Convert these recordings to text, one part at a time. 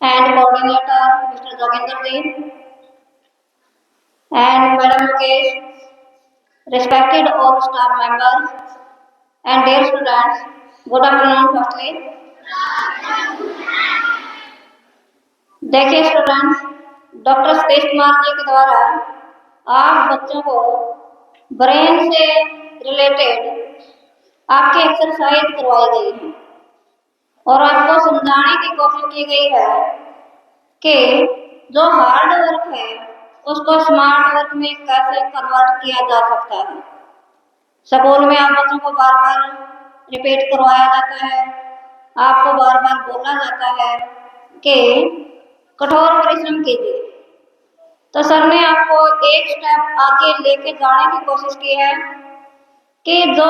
and coordinator Mr. Joginder Ji and Madam Mukesh, respected all staff members and dear students, good afternoon firstly. देखिए students, doctor Satish Kumar ji के द्वारा आप बच्चों को brain से रिलेटेड आपकी एक्सरसाइज करवाई गई है और आपको समझाने की कोशिश की गई है कि जो हार्ड वर्क है उसको स्मार्ट वर्क में कैसे कन्वर्ट किया जा सकता है। स्कूल में आप बच्चों को बार बार रिपीट करवाया जाता है, आपको बार बार बोला जाता है कि कठोर परिश्रम कीजिए। तो सर ने आपको एक स्टेप आगे लेके जाने की कोशिश की है कि जो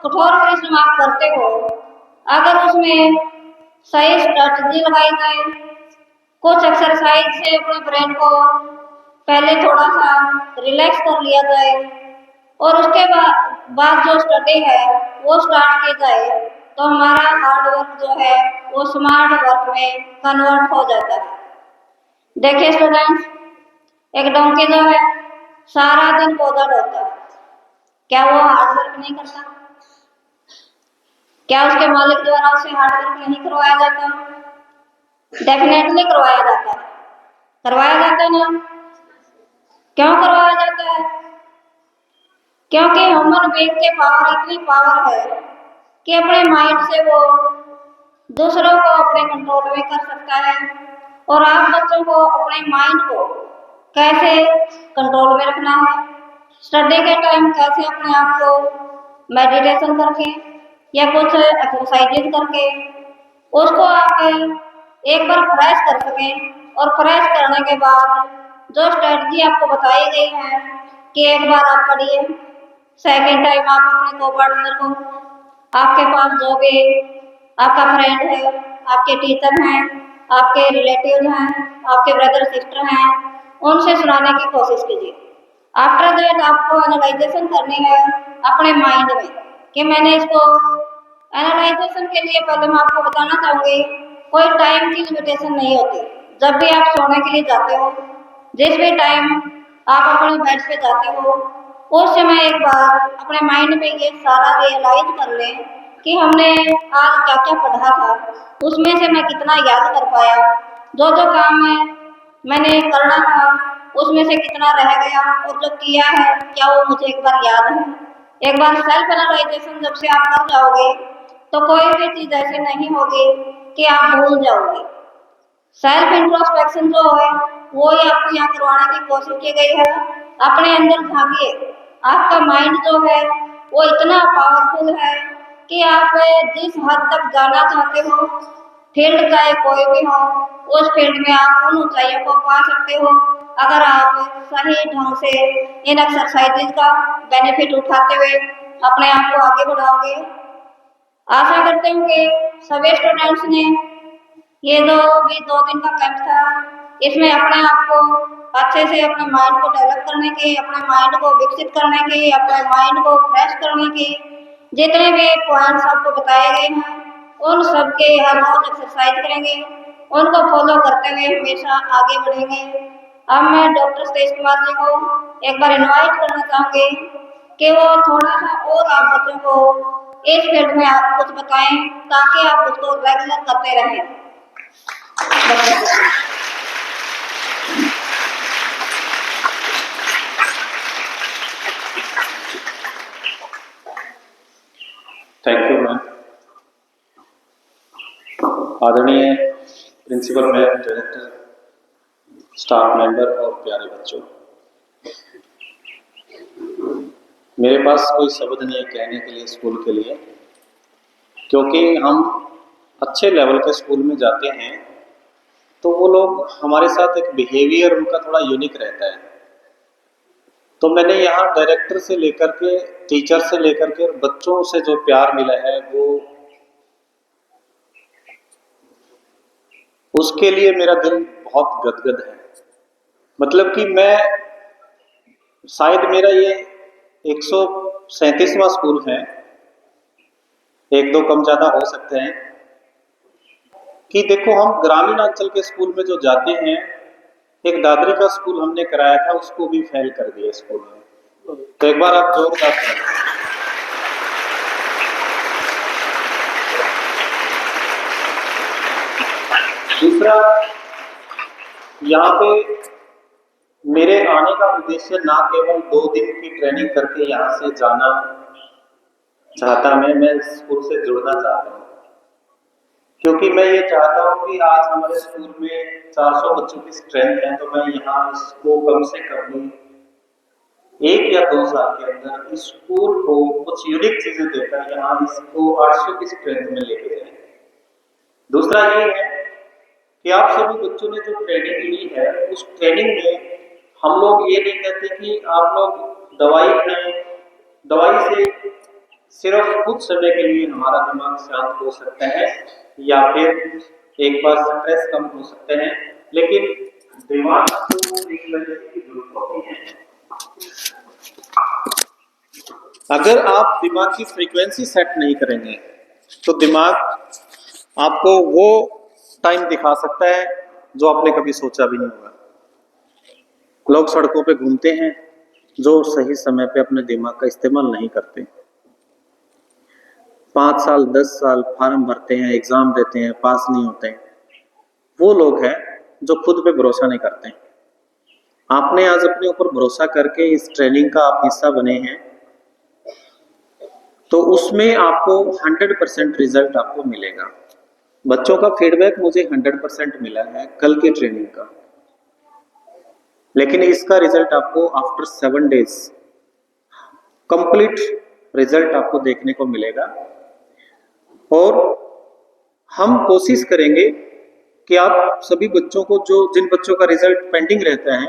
कठोर परिश्रम आप करते हो, अगर उसमें सही स्ट्रेटजी लगाई जाए, कुछ एक्सरसाइज से अपने ब्रेन को पहले थोड़ा सा रिलैक्स कर लिया जाए और उसके बाद जो स्टडी है वो स्टार्ट की जाए, तो हमारा हार्ड वर्क जो है वो स्मार्ट वर्क में कन्वर्ट हो जाता है। देखिए स्टूडेंट्स, एक डोंकी जो है सारा दिन पौधा ढोता है, क्या वो हार्ड वर्क नहीं करता? क्या उसके मालिक द्वारा उसे हार्ड वर्क नहीं करवाया जाता? डेफिनेटली करवाया जाता है। करवाया जाता है ना? क्यों करवाया जाता है? क्योंकि ह्यूमन बीइंग के पावर इतनी पावर है कि अपने माइंड से वो दूसरों को अपने कंट्रोल में कर सकता है। और आप बच्चों को अपने माइंड को कैसे कंट्रोल में रखना है, स्टडी के टाइम कैसे अपने आप को मेडिटेशन करके या कुछ एक्सरसाइजेज करके उसको आप एक बार फ्रेश कर सकें, और फ्रेश करने के बाद जो स्ट्रेटजी आपको बताई गई है कि एक बार आप पढ़िए, सेकेंड टाइम आप अपने को पार्टनर को, आपके पास जो भी आपका फ्रेंड है, आपके टीचर हैं, आपके रिलेटिव हैं, आपके ब्रदर सिस्टर हैं, उनसे सुनाने की कोशिश कीजिए। आफ्टर दैट आपको एनालाइजेशन करनी है अपने माइंड में कि मैंने इसको एनालाइजेशन के लिए पहले मैं आपको बताना चाहूँगी, कोई टाइम की लिमिटेशन नहीं होती। जब भी आप सोने के लिए जाते हो, जिस भी टाइम आप अपने बेड पे जाते हो, उस समय एक बार अपने माइंड में ये सारा रियलाइज कर लें कि हमने आज क्या क्या पढ़ा था, उसमें से मैं कितना याद कर पाया, जो जो काम मैंने करना था उसमें से कितना रह गया, और जो किया है क्या वो मुझे एक बार याद है। एक बार सेल्फ एनालाइजेशन जब से आप कर जाओगे तो कोई भी चीज़ ऐसी नहीं होगी कि आप भूल जाओगे। सेल्फ इंट्रोस्पेक्शन जो है वो ही आपको यहाँ करवाने की कोशिश की गई है। अपने अंदर झांकिए, आपका माइंड जो है वो इतना पावरफुल है कि आप जिस हद तक जाना चाहते हो, फील्ड चाहे कोई भी हो, उस फील्ड में आप उन ऊंचाइयों को पा सकते हो अगर आप सही ढंग से इन एक्सरसाइजेज का बेनिफिट उठाते हुए अपने आप को आगे बढ़ाओगे। आशा करते हूँ कि सभी स्टूडेंट्स ने ये जो भी 2 दिन का कैंप था, इसमें अपने आप को अच्छे से अपने माइंड को डेवलप करने की, अपने माइंड को विकसित करने की, अपने माइंड को फ्रेश करने की जितने भी पॉइंट्स आपको बताए गए हैं उन सब के हर रोज एक्सरसाइज करेंगे, उनको फॉलो करते हुए हमेशा आगे बढ़ेंगे। अब मैं डॉक्टर सतीश कुमार जी को एक बार इनवाइट करना चाहूँगी कि वो थोड़ा सा और आप बच्चों को इस फील्ड में आप कुछ बताएं ताकि आप उसको रेगुलर करते रहें। Thank you ma'am. आदरणीय principal ma'am, director, staff member और प्यारे बच्चों, मेरे पास कोई शब्द नहीं है कहने के लिए स्कूल के लिए, क्योंकि हम अच्छे लेवल के स्कूल में जाते हैं तो वो लोग हमारे साथ एक बिहेवियर उनका थोड़ा यूनिक रहता है। तो मैंने यहाँ डायरेक्टर से लेकर के, टीचर से लेकर के बच्चों से जो प्यार मिला है वो उसके लिए मेरा दिल बहुत गदगद है। मतलब कि मैं शायद मेरा ये 137वां स्कूल है, 1-2 कम ज़्यादा हो सकते हैं, कि देखो हम ग्रामीण अंचल के स्कूल में जो जाते हैं, एक दादरी का स्कूल हमने कराया था, उसको भी फेल कर दिया स्कूल में। तो एक बार आप जोरदार करें। दूसरा, यहाँ पे मेरे आने का उद्देश्य ना केवल 2 दिन की ट्रेनिंग करके यहाँ से जाना चाहता मैं स्कूल से जुड़ना चाहता हूँ, क्योंकि मैं ये चाहता हूँ कि आज हमारे स्कूल में 400 बच्चों की स्ट्रेंथ है, तो मैं यहाँ इसको कम से कम भी 1 या 2 साल के अंदर इस स्कूल को कुछ यूनिक चीजें देकर यहाँ इसको 800 की स्ट्रेंथ में लेके जाएंगे। दूसरा ये है कि आप सभी बच्चों ने जो ट्रेनिंग ली है, उस ट्रेनिंग में हम लोग ये नहीं कहते कि आप लोग दवाई खाएं, दवाई से सिर्फ कुछ समय के लिए हमारा दिमाग शांत हो सकता है या फिर एक बार स्ट्रेस कम हो सकते हैं, लेकिन दिमाग को फ्रीक्वेंसी की जरूरत होती है। अगर आप दिमाग की फ्रीक्वेंसी सेट नहीं करेंगे तो दिमाग आपको वो टाइम दिखा सकता है जो आपने कभी सोचा भी नहीं होगा। लोग सड़कों पे घूमते हैं जो सही समय पे अपने दिमाग का इस्तेमाल नहीं करते। 5 साल 10 साल फॉर्म भरते हैं, एग्जाम देते हैं, पास नहीं होते हैं। वो लोग हैं जो खुद पे भरोसा नहीं करते। आपने आज अपने ऊपर भरोसा करके इस ट्रेनिंग का आप हिस्सा बने हैं, तो उसमें आपको 100% रिजल्ट आपको मिलेगा। बच्चों का फीडबैक मुझे 100% मिला है कल की ट्रेनिंग का, लेकिन इसका रिजल्ट आपको आफ्टर 7 डेज कंप्लीट रिजल्ट आपको देखने को मिलेगा। और हम कोशिश करेंगे कि आप सभी बच्चों को, जो जिन बच्चों का रिजल्ट पेंडिंग रहता है,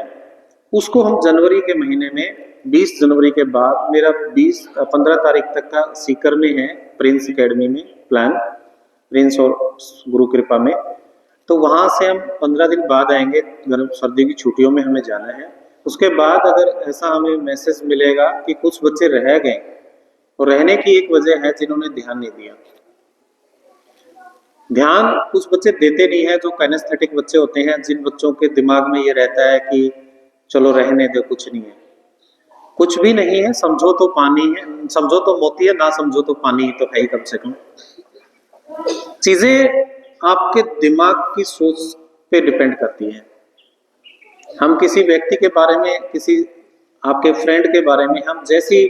उसको हम जनवरी के महीने में 20 जनवरी के बाद, मेरा 15 तारीख तक का सीकर में है प्रिंस एकेडमी में प्लान, प्रिंस और गुरु कृपा में, तो वहां से हम 15 दिन बाद आएंगे। गर्म सर्दी की छुट्टियों में हमें जाना है। उसके बाद अगर ऐसा हमें मैसेज मिलेगा कि कुछ बच्चे रह गए, और रहने की एक वजह है जिन्होंने ध्यान नहीं दिया। ध्यान कुछ बच्चे देते नहीं है, जो काइनेस्थेटिक बच्चे होते हैं, जिन बच्चों के दिमाग में ये रहता है कि चलो रहने दो, कुछ नहीं है। कुछ भी नहीं है, समझो तो पानी है, समझो तो मोती है, ना समझो तो पानी ही तो है ही कम से कम। चीजें आपके दिमाग की सोच पे डिपेंड करती हैं। हम किसी व्यक्ति के बारे में, किसी आपके फ्रेंड के बारे में हम जैसी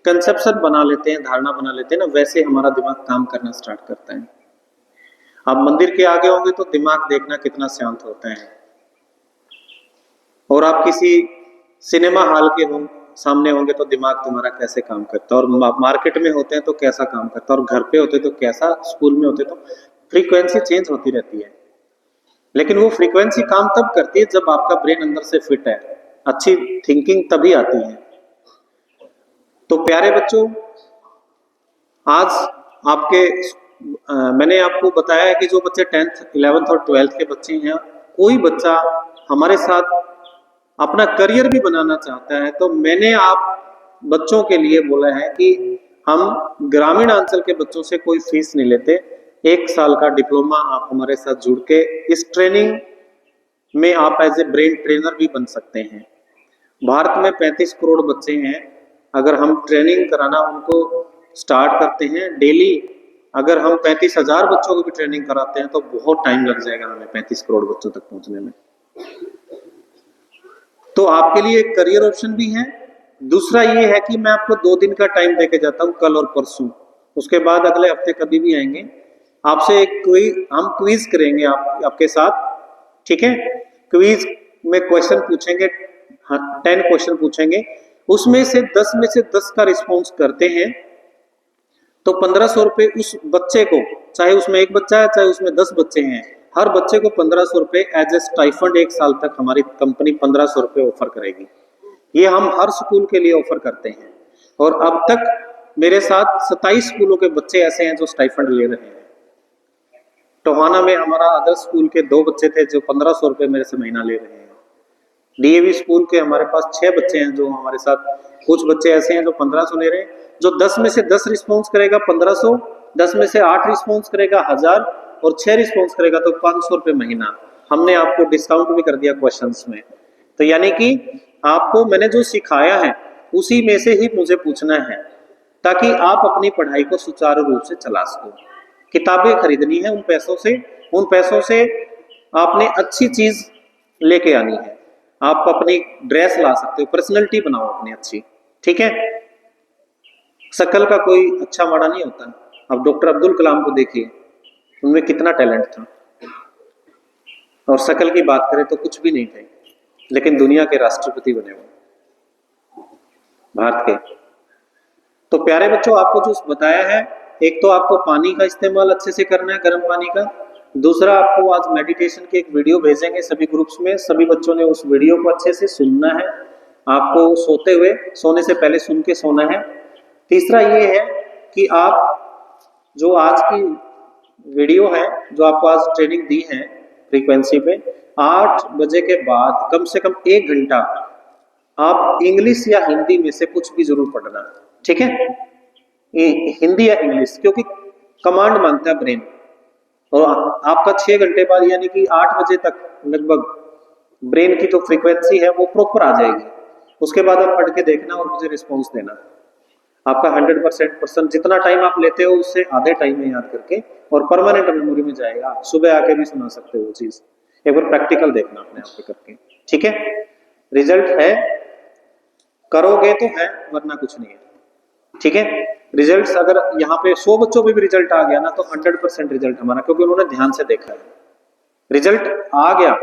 कंसेप्शन बना लेते हैं, धारणा बना लेते हैं ना, वैसे हमारा दिमाग काम करना स्टार्ट करता है। आप मंदिर के आगे होंगे तो दिमाग देखना कितना शांत होता है, और आप किसी सिनेमा हॉल के सामने होंगे तो दिमाग तुम्हारा कैसे काम करता है, और मार्केट में होते हैं तो कैसा काम करता है, और घर पे होते तो कैसा, स्कूल में होते तो फ्रीक्वेंसी चेंज होती रहती है। लेकिन वो फ्रीक्वेंसी काम तब करती है जब आपका ब्रेन अंदर से फिट है, अच्छी थिंकिंग तभी आती है। तो प्यारे बच्चों, आज आपके मैंने आपको बताया है कि जो बच्चे 10th 11th और 12th के बच्चे हैं, कोई बच्चा हमारे साथ अपना करियर भी बनाना चाहता है, तो मैंने आप बच्चों के लिए बोला है कि हम ग्रामीण अंचल के बच्चों से कोई फीस नहीं लेते। 1 साल का डिप्लोमा आप हमारे साथ जुड़ के इस ट्रेनिंग में आप एज ए ब्रेन ट्रेनर भी बन सकते हैं। भारत में 35 करोड़ बच्चे हैं। अगर हम ट्रेनिंग कराना उनको स्टार्ट करते हैं डेली, अगर हम 35,000 बच्चों को भी ट्रेनिंग कराते हैं तो बहुत टाइम लग जाएगा हमें 35 करोड़ बच्चों तक पहुंचने में। तो आपके लिए एक करियर ऑप्शन भी है। दूसरा ये है कि मैं आपको 2 दिन का टाइम देके जाता हूँ, कल और परसों। उसके बाद अगले हफ्ते कभी भी आएंगे, आपसे एक हम क्विज करेंगे आपके साथ, ठीक है। क्विज में क्वेश्चन पूछेंगे, 10 क्वेश्चन पूछेंगे, उसमें से 10 में से 10 का रिस्पॉन्स करते हैं तो 1500 रुपए उस बच्चे को, चाहे उसमें एक बच्चा है चाहे उसमें 10 बच्चे हैं, हर बच्चे को 1500 रुपए एज ए स्टाइफंड 1 साल तक हमारी कंपनी 1500 रुपए ऑफर करेगी। ये हम हर स्कूल के लिए ऑफर करते हैं, और अब तक मेरे साथ 27 स्कूलों के बच्चे ऐसे हैं जो स्टाइफंड ले रहे हैं। टोहाना में हमारा अदर स्कूल के 2 बच्चे थे जो 1500 रुपए मेरे से महीना ले रहे हैं। डीएवी स्कूल के हमारे पास 6 बच्चे हैं जो हमारे साथ, कुछ बच्चे ऐसे हैं जो 1500 ले रहे हैं। जो 10 में से 10 रिस्पॉन्स करेगा 1500, 10 में से 8 रिस्पॉन्स करेगा 1000, और 6 रिस्पॉन्स करेगा तो 500 रुपये महीना। हमने आपको डिस्काउंट भी कर दिया क्वेश्चंस में। तो यानी कि आपको मैंने जो सिखाया है उसी में से ही मुझे पूछना है, ताकि आप अपनी पढ़ाई को सुचारू रूप से चला सको। किताबें खरीदनी है, उन पैसों से आपने अच्छी चीज लेके आनी है। आप अपनी ड्रेस ला सकते हो, पर्सनैलिटी बनाओ अपनी अच्छी, ठीक है। शक्ल का कोई अच्छा माड़ा नहीं होता। अब डॉक्टर अब्दुल कलाम को देखिए, उनमें कितना टैलेंट था, और शक्ल की बात करें तो कुछ भी नहीं थे, लेकिन दुनिया के राष्ट्रपति बने वो भारत के। तो प्यारे बच्चों, आपको जो बताया है, एक तो आपको पानी का इस्तेमाल अच्छे से करना है, गर्म पानी का। दूसरा, आपको आज मेडिटेशन की एक वीडियो भेजेंगे सभी ग्रुप्स में, सभी बच्चों ने उस वीडियो को अच्छे से सुनना है। आपको सोने से पहले सुन के सोना है। तीसरा ये है कि आप जो आज की वीडियो है, जो आपको आज ट्रेनिंग दी है फ्रीक्वेंसी पे, 8 बजे के बाद कम से कम 1 घंटा आप इंग्लिश या हिंदी में से कुछ भी जरूर पढ़ना, ठीक है। हिंदी या इंग्लिश, क्योंकि कमांड मांगता है ब्रेन। और आपका 6 घंटे बाद यानी कि 8 बजे तक लगभग ब्रेन की जो फ्रीक्वेंसी है वो प्रॉपर आ जाएगी। उसके बाद आप पढ़ के देखना और मुझे रिस्पॉन्स देना। आपका 100% जितना टाइम आप लेते हो उससे आधे टाइम में याद करके और परमानेंट मेमोरी में जाएगा। सुबह आके भी सुना सकते हो वो चीज, एक बार प्रैक्टिकल देखना अपने आप पे करके, ठीक है। रिजल्ट है, करोगे तो है, वरना कुछ नहीं है, ठीक है। रिजल्ट्स अगर यहाँ पे 100 बच्चों पे भी रिजल्ट आ गया ना, तो 100% रिजल्ट हमारा, क्योंकि उन्होंने ध्यान से देखा है। रिजल्ट आ गया,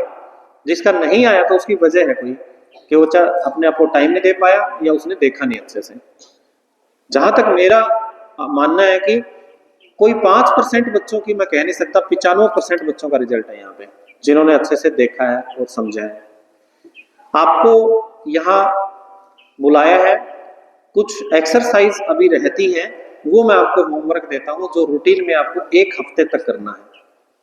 जिसका नहीं आया तो उसकी वजह है कोई, कि वो अपने आप को टाइम नहीं दे पाया या उसने देखा नहीं अच्छे से। जहां तक मेरा मानना है कि कोई 5% बच्चों की मैं कह नहीं सकता, 95% बच्चों का रिजल्ट है यहाँ पे, जिन्होंने अच्छे से देखा है और समझा है। आपको यहाँ बुलाया है, कुछ एक्सरसाइज अभी रहती है, वो मैं आपको होमवर्क देता हूँ, जो रूटीन में आपको 1 हफ्ते तक करना है।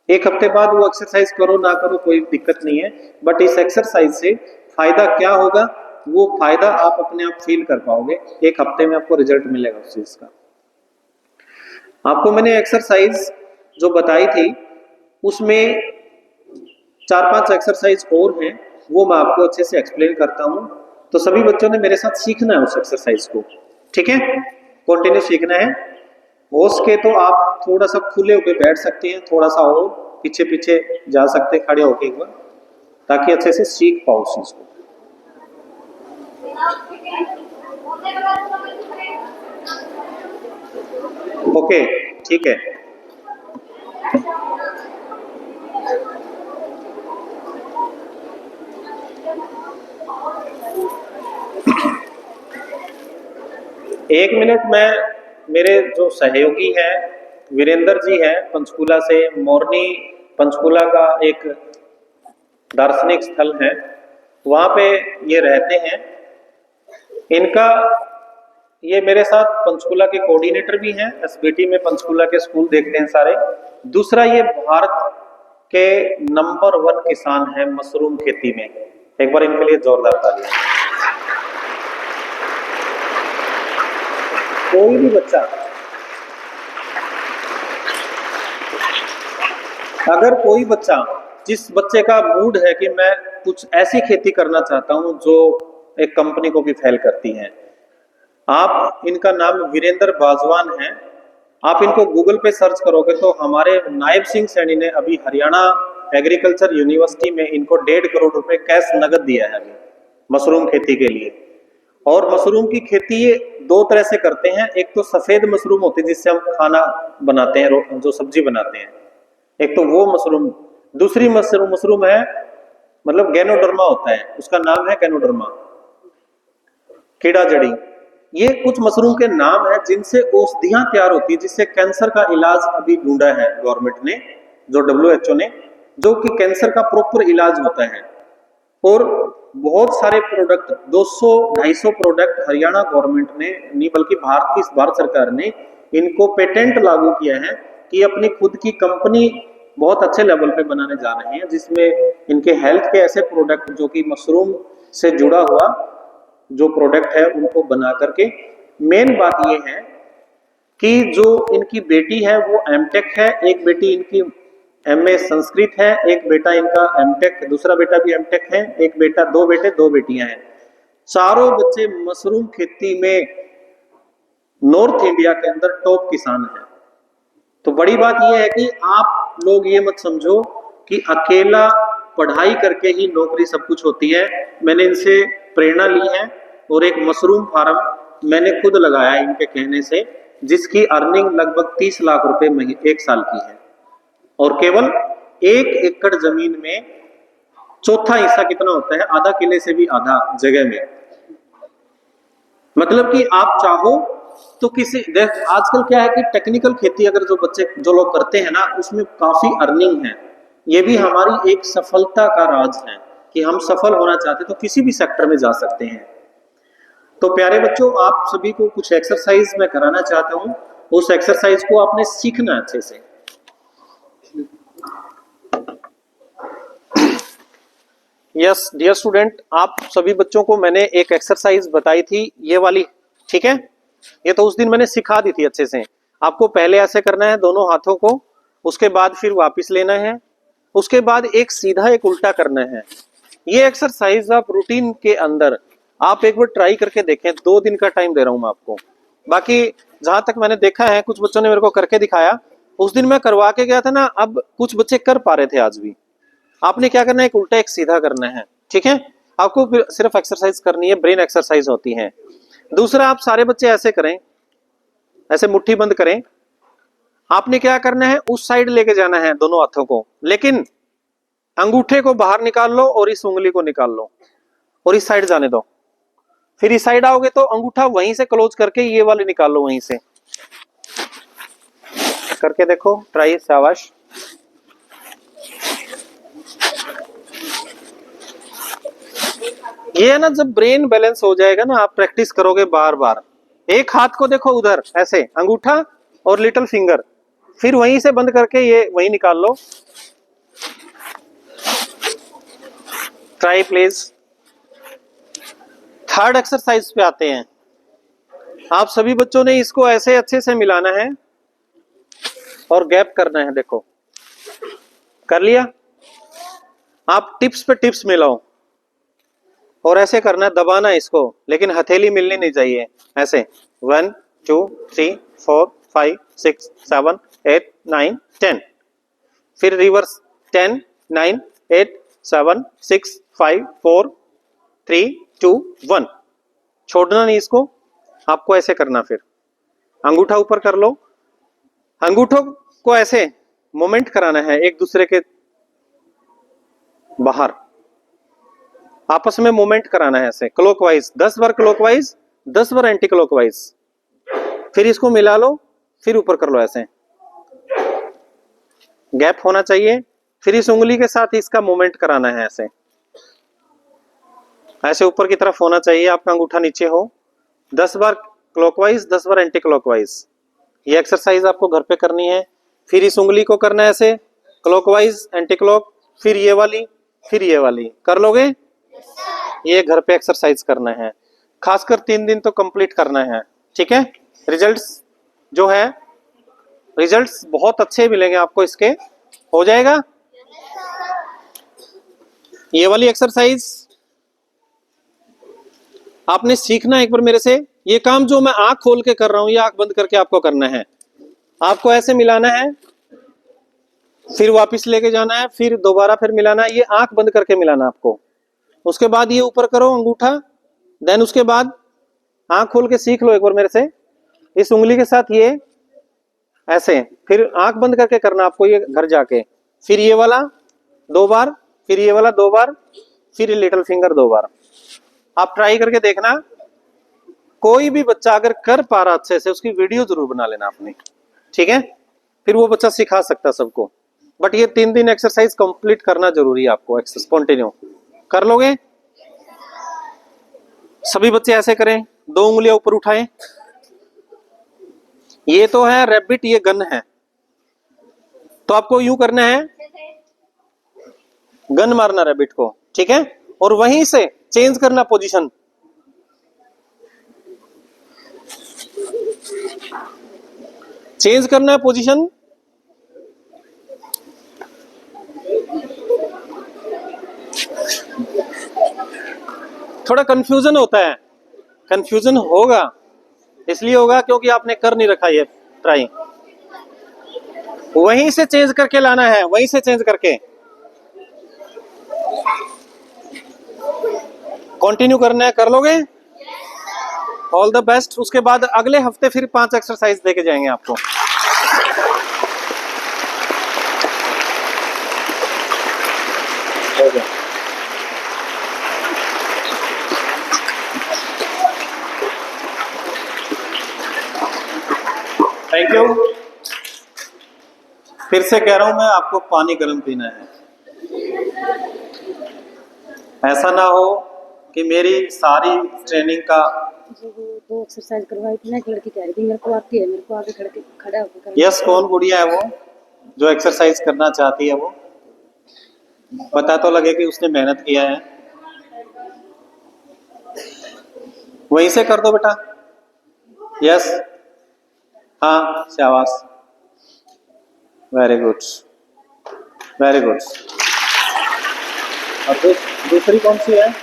1 हफ्ते बाद वो एक्सरसाइज करो ना करो कोई दिक्कत नहीं है, बट इस एक्सरसाइज से फायदा क्या होगा, वो फायदा आप अपने आप फील कर पाओगे। 1 हफ्ते में आपको रिजल्ट मिलेगा उस चीज का। आपको मैंने एक्सरसाइज जो बताई थी, उसमें 4-5 एक्सरसाइज और हैं, वो मैं आपको अच्छे से एक्सप्लेन करता हूँ। तो सभी बच्चों ने मेरे साथ सीखना है उस एक्सरसाइज को, ठीक है, कंटिन्यू सीखना है। हो सके तो आप थोड़ा सा खुले होकर बैठ सकते हैं, थोड़ा सा और पीछे पीछे जा सकते हैं खड़े होकर एक बार, ताकि अच्छे से सीख पाओ उस चीज को। ओके, ठीक है। एक मिनट में मेरे जो सहयोगी हैं वीरेंद्र जी हैं पंचकूला से, मोरनी पंचकूला का एक दार्शनिक स्थल है, वहां पे ये रहते हैं। इनका ये मेरे साथ पंचकूला के कोऑर्डिनेटर भी हैं, एसबीटी में पंचकूला के स्कूल देखते हैं सारे। दूसरा, ये भारत के नंबर 1 किसान है मशरूम खेती में। एक बार इनके लिए जोरदार तालियां। कोई भी बच्चा, अगर कोई बच्चा, जिस बच्चे का मूड है कि मैं कुछ ऐसी खेती करना चाहता हूं जो एक कंपनी को भी फेल करती है, आप, इनका नाम वीरेंद्र बाजवान है, आप इनको गूगल पे सर्च करोगे तो हमारे नायब सिंह सैनी ने अभी हरियाणा एग्रीकल्चर यूनिवर्सिटी में इनको 1.5 करोड़ रुपए कैश नगद दिया है अभी मशरूम खेती के लिए। और मशरूम की खेती ये 2 तरह से करते हैं। एक तो सफेद मशरूम होती है जिससे हम खाना बनाते हैं, जो सब्जी बनाते हैं, एक तो वो मशरूम। दूसरी मशरूम है, मतलब गैनोडर्मा होता है, उसका नाम है गैनोडर्मा, कीड़ा जड़ी। ये कुछ मशरूम के नाम है जिनसे औषधियां तैयार होती है, जिससे कैंसर का इलाज अभी ढूंढा है गवर्नमेंट ने, जो WHO ने, जो कि कैंसर का प्रॉपर इलाज होता है। और बहुत सारे प्रोडक्ट, 200-250 प्रोडक्ट हरियाणा गवर्नमेंट ने नहीं बल्कि भारत सरकार ने इनको पेटेंट लागू किया है कि अपनी खुद की कंपनी बहुत अच्छे लेवल पे बनाने जा रहे हैं, जिसमें इनके हेल्थ के ऐसे प्रोडक्ट जो कि मशरूम से जुड़ा हुआ जो प्रोडक्ट है उनको बना करके। मेन बात यह है कि जो इनकी बेटी है वो एमटेक है, एक बेटी इनकी एमए संस्कृत है, एक बेटा इनका एमटेक, दूसरा बेटा भी एमटेक है, एक बेटा, दो बेटे दो बेटियां हैं। चारों बच्चे मशरूम खेती में नॉर्थ इंडिया के अंदर टॉप किसान हैं। तो बड़ी बात यह है कि आप लोग ये मत समझो कि अकेला पढ़ाई करके ही नौकरी सब कुछ होती है। मैंने इनसे प्रेरणा ली है और एक मशरूम फार्म मैंने खुद लगाया इनके कहने से, जिसकी अर्निंग लगभग 30 लाख रुपए एक साल की है, और केवल 1 एकड़ जमीन में चौथा हिस्सा कितना होता है, आधा किले से भी आधा जगह में। मतलब कि आप चाहो तो किसी देख, आजकल क्या है कि टेक्निकल खेती अगर जो लोग करते हैं ना, उसमें काफी अर्निंग है। ये भी हमारी एक सफलता का राज है कि हम सफल होना चाहते तो किसी भी सेक्टर में जा सकते हैं। तो प्यारे बच्चों, आप सभी को कुछ एक्सरसाइज मैं कराना चाहता हूं। उस एक्सरसाइज को आपने सीखना अच्छे से। यस डियर स्टूडेंट, आप सभी बच्चों को मैंने एक एक्सरसाइज बताई थी, ये वाली, ठीक है। ये तो उस दिन मैंने सिखा दी थी अच्छे से। आपको पहले ऐसे करना है दोनों हाथों को, उसके बाद फिर वापस लेना है, उसके बाद एक सीधा एक उल्टा करना है। ये एक्सरसाइज आप रूटीन के अंदर आप एक बार ट्राई करके देखें। 2 दिन का टाइम दे रहा हूं मैं आपको। बाकी जहां तक मैंने देखा है, कुछ बच्चों ने मेरे को करके दिखाया। उस दिन मैं करवा के गया था ना, अब कुछ बच्चे कर पा रहे थे आज भी। आपने क्या करना है, एक उल्टा एक सीधा करना है, ठीक है। आपको सिर्फ एक्सरसाइज करनी है, ब्रेन एक्सरसाइज होती है। दूसरा, आप सारे बच्चे ऐसे करें, ऐसे मुट्ठी बंद करें। आपने क्या करना है, उस साइड लेके जाना है दोनों हाथों को, लेकिन अंगूठे को बाहर निकाल लो और इस उंगली को निकाल लो और इस साइड जाने दो। फिर इस साइड आओगे तो अंगूठा वहीं से क्लोज करके ये वाले निकाल लो, वहीं से करके देखो, ट्राई, शाबाश। ये है ना, जब ब्रेन बैलेंस हो जाएगा ना, आप प्रैक्टिस करोगे बार बार। एक हाथ को देखो उधर, ऐसे अंगूठा और लिटिल फिंगर, फिर वहीं से बंद करके ये वहीं निकाल लो। Try please. थर्ड एक्सरसाइज पे आते हैं। आप सभी बच्चों ने इसको ऐसे अच्छे से मिलाना है और गैप करना है। देखो, कर लिया। आप टिप्स पे टिप्स मिलाओ और ऐसे करना है, दबाना है इसको, लेकिन हथेली मिलनी नहीं चाहिए। ऐसे 1 2 3 4 5 6 7 8 9 10, फिर रिवर्स 10 9 8 7 6 5 4 3 2 1। छोड़ना नहीं इसको, आपको ऐसे करना। फिर अंगूठा ऊपर कर लो, अंगूठों को ऐसे मोमेंट कराना है एक दूसरे के बाहर, आपस में मूवमेंट कराना है ऐसे क्लॉकवाइज, 10 बार क्लॉकवाइज, 10 बार एंटी क्लॉकवाइज। फिर इसको मिला लो, फिर ऊपर कर लो, ऐसे गैप होना चाहिए। फिर इस उंगली के साथ इसका मूवमेंट कराना है, ऐसे ऐसे ऊपर की तरफ होना चाहिए, आपका अंगूठा नीचे हो। 10 बार क्लॉकवाइज, 10 बार एंटी क्लॉकवाइज। ये एक्सरसाइज आपको घर पे करनी है। फिर इस उंगली को करना है ऐसे क्लॉकवाइज, एंटी क्लॉक, फिर ये वाली, फिर ये वाली। कर लोगे? ये घर पे एक्सरसाइज करना है, खासकर 3 दिन तो कंप्लीट करना है, ठीक है। रिजल्ट्स जो है, रिजल्ट्स बहुत अच्छे मिलेंगे आपको इसके। हो जाएगा ये वाली एक्सरसाइज आपने सीखना एक बार मेरे से। ये काम जो मैं आंख खोल के कर रहा हूं, ये आंख बंद करके आपको करना है। आपको ऐसे मिलाना है, फिर वापस लेके जाना है, फिर दोबारा फिर मिलाना है। ये आंख बंद करके मिलाना आपको। उसके बाद ये ऊपर करो अंगूठा, देन उसके बाद आंख खोल के सीख लो एक बार मेरे से। इस उंगली के साथ ये ऐसे, फिर आंख बंद करके करना आपको ये घर जाके। फिर ये वाला 2 बार, फिर ये वाला 2 बार, फिर लिटिल फिंगर 2 बार। आप ट्राई करके देखना। कोई भी बच्चा अगर कर पा रहा अच्छे से, उसकी वीडियो जरूर बना लेना आपने, ठीक है। फिर वो बच्चा सिखा सकता सबको। बट ये 3 दिन एक्सरसाइज कंप्लीट करना जरूरी है आपको, एक्सरसाइज कंटिन्यू कर लोगे। सभी बच्चे ऐसे करें, 2 उंगलियां ऊपर उठाएं। ये तो है रैबिट, ये गन है, तो आपको यूं करना है, गन मारना रैबिट को, ठीक है। और वहीं से चेंज करना पोजीशन। चेंज करना है पोजीशन। थोड़ा कंफ्यूजन होता है, कंफ्यूजन होगा, इसलिए होगा क्योंकि आपने कर नहीं रखा ये ट्राई। वहीं से चेंज करके लाना है, वहीं से चेंज करके कंटिन्यू करना है। कर लोगे? All the best. उसके बाद अगले हफ्ते फिर 5 एक्सरसाइज देके जाएंगे आपको। हो गया। Thank you. फिर से कह रहा हूं मैं, आपको पानी गर्म पीना है। ऐसा ना हो कि मेरी सारी ट्रेनिंग का जो वो 2 एक्सरसाइज करवाई थी ना, एक लड़की कह रही थी मेरे को आती है, मेरे को आगे खड़ा होकर यस, कौन गुड़िया है वो जो एक्सरसाइज करना चाहती है? वो पता तो लगे कि उसने मेहनत किया है। वहीं से कर दो बेटा। यस, हाँ, शाबाश, वेरी गुड, वेरी गुड। और दूसरी कौन सी है?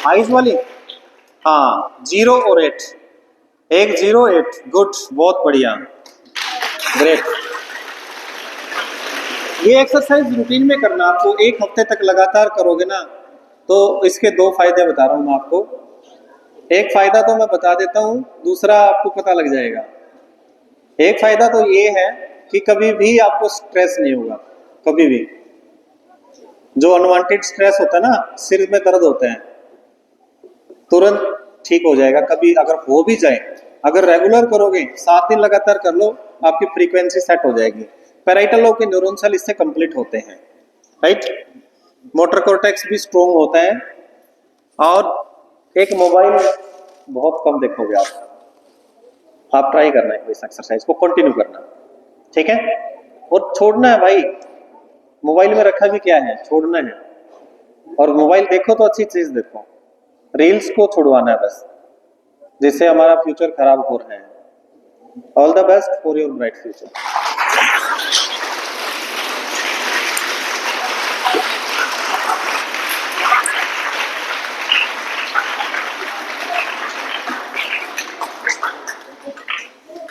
आइज वाली। हाँ, 0 और 8, 1 0 8, गुड, बहुत बढ़िया, ग्रेट। ये एक्सरसाइज रूटीन में करना आपको, 1 हफ्ते तक लगातार करोगे ना, तो इसके 2 फायदे बता रहा हूं मैं आपको। एक फायदा तो मैं बता देता हूं, दूसरा आपको पता लग जाएगा। एक फायदा तो ये है कि कभी भी आपको स्ट्रेस नहीं होगा, कभी भी। जो अनवांटेड स्ट्रेस होता है ना, सिर में दर्द होता है, तुरंत ठीक हो जाएगा। कभी अगर हो भी जाए, अगर रेगुलर करोगे, 7 दिन लगातार कर लो, आपकी फ्रीक्वेंसी सेट हो जाएगी। पैराइटल लोब के न्यूरॉन सेल इससे कंप्लीट होते हैं, राइट। मोटर कॉर्टेक्स भी स्ट्रोंग होता है। और एक मोबाइल बहुत कम देखोगे आप ट्राई करना है इस एक्सरसाइज को कंटिन्यू करना, ठीक है। और छोड़ना है भाई, मोबाइल में रखा भी क्या है, छोड़ना है। और मोबाइल देखो तो अच्छी चीज देखो, रील्स को छुड़वाना है बस, जिससे हमारा फ्यूचर खराब हो रहा है। All the best for your bright future.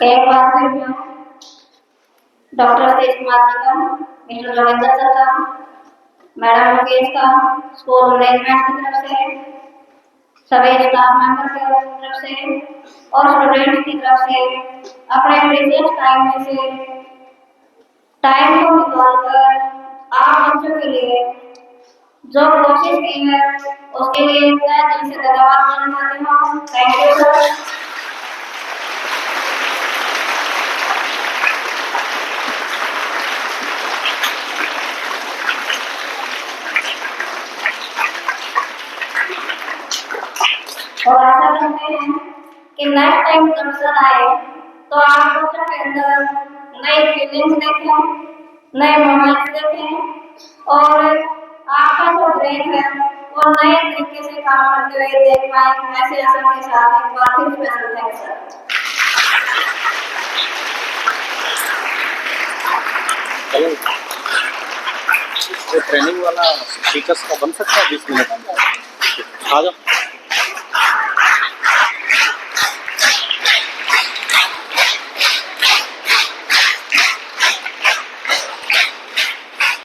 एक बार फिर मैं डॉक्टर तेज कुमार जी का, मिस्टर रविंद्र सर का, मैडम मुकेश का, स्कूल मैनेजमेंट की तरफ से, सभी स्टाफ मेंबर की तरफ से और स्टूडेंट्स की तरफ से अपने प्रीशियस टाइम में से टाइम को निकालकर आप बच्चों के लिए जो कोशिश की है उसके लिए मैं दिल से धन्यवाद देना चाहती हूँ। Thank you sir. और आशा करते हैं कि नेक्स्ट टाइम जब सर आए तो आप बच्चों के अंदर नई फीलिंग्स देखें, नए मोमेंट्स देखें और आपका जो ब्रेन है वो नए तरीके से काम करते हुए देख पाए। ऐसे आशा के साथ एक बार फिर स्पेशल थैंक्स सर। ट्रेनिंग वाला टीचर्स का बन सकता है 20 मिनट। आ जाओ।